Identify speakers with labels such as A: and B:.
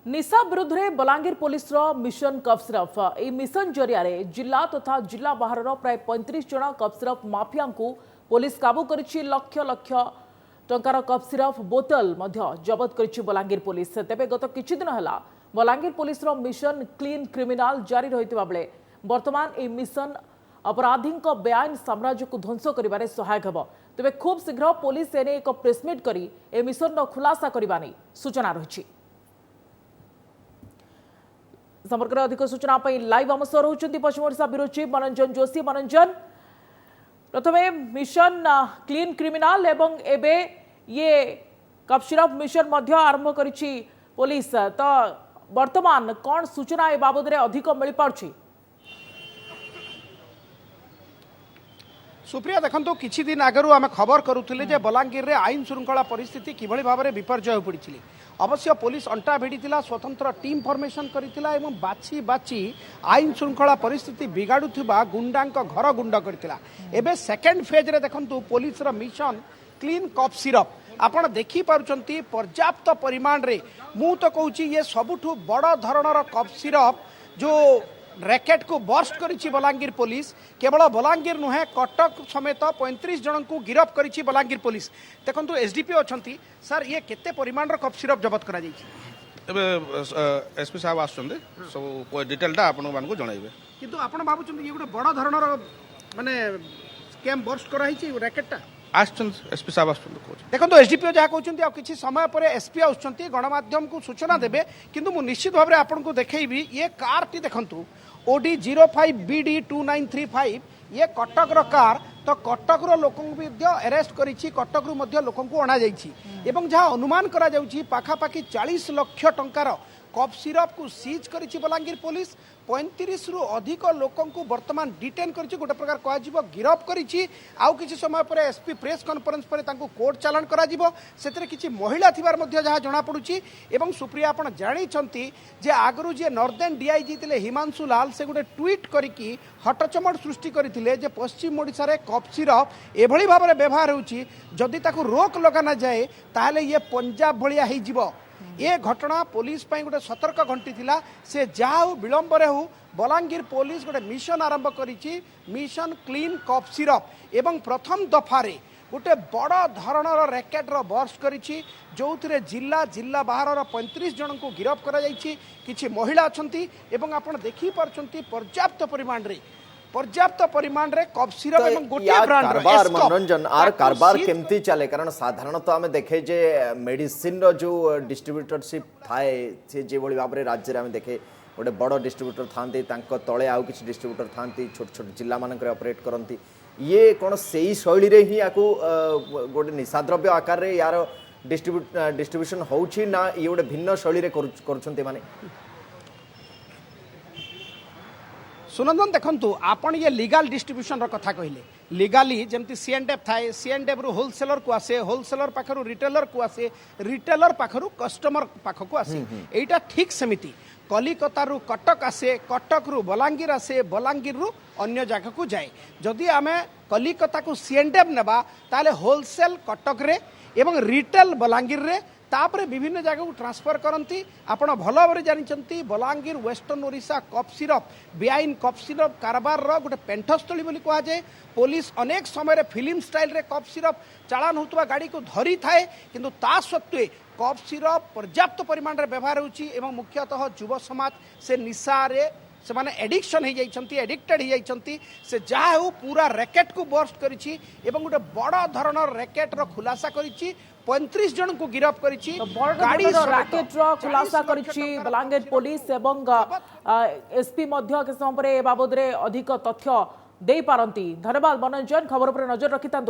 A: निशा विरुद्ध में Balangir police mission कफ सिरफ यह मिशन जरिया जिला तथा जिला बाहर प्राय 35 जन कफ सिरफ माफिया को पुलिस काबू कर लक्ष लक्ष टंकार कफ सिरफ बोतल जबत कर बलांगीर पुलिस। तेबे गत किछि दिन है Balangir police mission clean criminal जारी रही बेले वर्तमान यह मिशन अपराधी बेआईन साम्राज्य को ध्वंस कर सहायक होब। तेबे खूब शीघ्र पुलिस एने एक प्रेसमिट करी ए मिशन खुलासा करने सूचना रही। संपर्क में अधिक सूचना लाइव आम सह रही पश्चिम ओडिशा ब्यूरो चीफ मनोरंजन जोशी। मनोरंजन, प्रथमे मिशन क्लीन क्रिमिनाल एवं एबे ये कफ सिरफ मिशन आरंभ करिछि पुलिस, तो वर्तमान कौन सूचना ए बाबद अधिक मिल पाउछि?
B: सुप्रिया, देखो किछि दिन आगरू आम खबर करुले जे बलांगीर रे आईन श्रृंखला परिस्थिति किभଳି भाबरे विपर्जय हो पड़ी। अवश्य पुलिस अंटा भिड़ीला, स्वतंत्र टीम फॉर्मेशन करितिला एवं बाछी बाछी आईन श्रृंखला परिस्थिति बिगाड़ुथिबा गुंडांक घर गुंड करथिला। एबे सेकेंड फेज रे देखंतु पुलिस रो मिशन क्लीन कफ सिरप आपण देखि पारुचंती पर्याप्त परिमाण रे। मु तो कहूची ये सबुठु बड़ धरणर कफ सिरप जो रैकेट को बर्स्ट करिछि बलांगीर पुलिस। केवल बलांगीर नुहे कटक समेत 35 जन को गिरफ्त करिछि बलांगीर पुलिस। देखंतु एसडीपीओ अछंती सर, ये केते परिमाण रो कफ सिरप जब्त करा जाइछि?
C: एबे एसपी साहब आछंदे सब डिटेलटा आपन मान को जणाइबे।
B: किंतु आपण भाबुचंती ये गोटे बड़ धरणर माने स्कैम बर्स्ट करा हिछि रैकेटटा?
C: एसपी साहब
B: देखो एसडीपीओ जहाँ कहते आ किसी समय पर एसपी आउछंती गणमाध्यम को सूचना देबे। किंतु मु निश्चित भाव में आपन को देखैबी ये कार टी देखंतु ओडी 05BD2935 ये कटक रो कार। तो कटक रो लोक अरेस्ट करिछि, कटक रु मध्य लोक को अणा जाइछि एवं जहाँ अनुमान करा जाउछि पाखापाखि 40 लाख टंकार कफ सिरप को सीज करिछि बलांगीर पुलिस। 35 रु अधिक लोक को वर्तमान डिटेन करिछि, गोटे प्रकार कह गिरफ्त करिछि। आउ किछि समय पर एसपी प्रेस कॉन्फ्रेंस पर तांको कोर्ट चालान करा जिवो। सेतरे किछि महिला थिबार मध्य जहाँ जना पडुछि। एवं सुप्रिया आपण जानिछंती जे आगरु जे नॉर्दर्न डीआईजी तिले हिमांशु लाल से गोटे ट्वीट करिकि हटचमट सृष्टि करथिले जे पश्चिम ओडिसा रे कफ सिरप एभली भाबरे व्यवहार होउछि, जदि ताकु रोक लगा ना जाए ताहले ये पंजाब भलिया हेइ जिवो। ये घटना पुलिस गोटे सतर्क घंटी थिला। से जहाँ हो विलंबर हो बलांगीर पुलिस गोटे मिशन आरंभ करिछि, मिशन क्लीन कफ सिरप एवं प्रथम दफारे गोटे बड़ धरणर रैकेट रो बर्स्ट करिछि, जो जिला जिला बाहर 35 जन को गिरफ्त करा जाइछि। किछि महिला अछंती एवं आपण देखि पारछंती पर्याप्त परिमाण रे कफ सिरप एवं गोटे ब्रांड
D: कारबार मनोरंजन आर कारबार केमती चले। कारण साधारणतः आम देखे जे मेडिसिन रो जो डिस्ट्रीब्यूटरशिप थाए से जे भली भाबरे राज्य रे आम देखे गोटे बड़ डिस्ट्रीब्यूटर थांती, तांको तळे आउ किछि डिस्ट्रीब्यूटर थांती, छोट छोट जिल्ला मानक रे ऑपरेट करंती। ये कोन सेही शैली रे ही आकु गोटे निशाद्रव्य आकार रे यार डिस्ट्रीब्यूशन होउछि ना ये गोटे भिन्न शैली रे करूछंती माने?
B: सुनंदन, देखंतु आपण ये लीगल डिस्ट्रीब्यूशन रो कथा कहले। लीगली जेमती सीएनडीएफ थाए, सीएनडीएफ रु होलसेलर को आसे, होलसेलर पाखरु रिटेलर को आसे, रिटेलर पाखरु कस्टमर पाखको आसे। एटा ठीक सेमिति कलिकता रु कटक आसे, कटक रु बलांगीर आसे, बलांगीर रु अन्य जगह को जाए। जदि आमे कलिकता को सीएनडीएफ नेबा ताले होलसेल कटक रे एवं रिटेल बलांगीर रे, तापरे विभिन्न जगह को ट्रांसफर करती। आपण भल भाव जानते Balangir western Odisha cough syrup बेआईन कफ सिरप कारबार गोटे पेंठस्थली बोली कह जाए। पुलिस अनेक समय फिल्म स्टाइल रे कफ सिरप चालान होता गाड़ी को धरी थाए, किंतु ता सत्वे कफ सिरप पर्याप्त परिमाण रे व्यवहार होउछि एवं मुख्यतः युव समाज से निशा रे से माने एडिक्शन हो जाइछंती, एडिक्टेड हो जाइछंती। से जहा हो पूरा रैकेट को बर्स्ट करिछि एवं गोटे बड़ धरणर रैकेट रो खुलासा करिछि। 35 जन को गिरफ्त करिछि।
A: गाड़ी रैकेट रो खुलासा करिछि बलांगीर पुलिस एवं एसपी मध्य के समय पर ए बाबद रे अधिक तथ्य दे पारंती। धन्यवाद मनोरंजन, खबर पर नजर रखिता।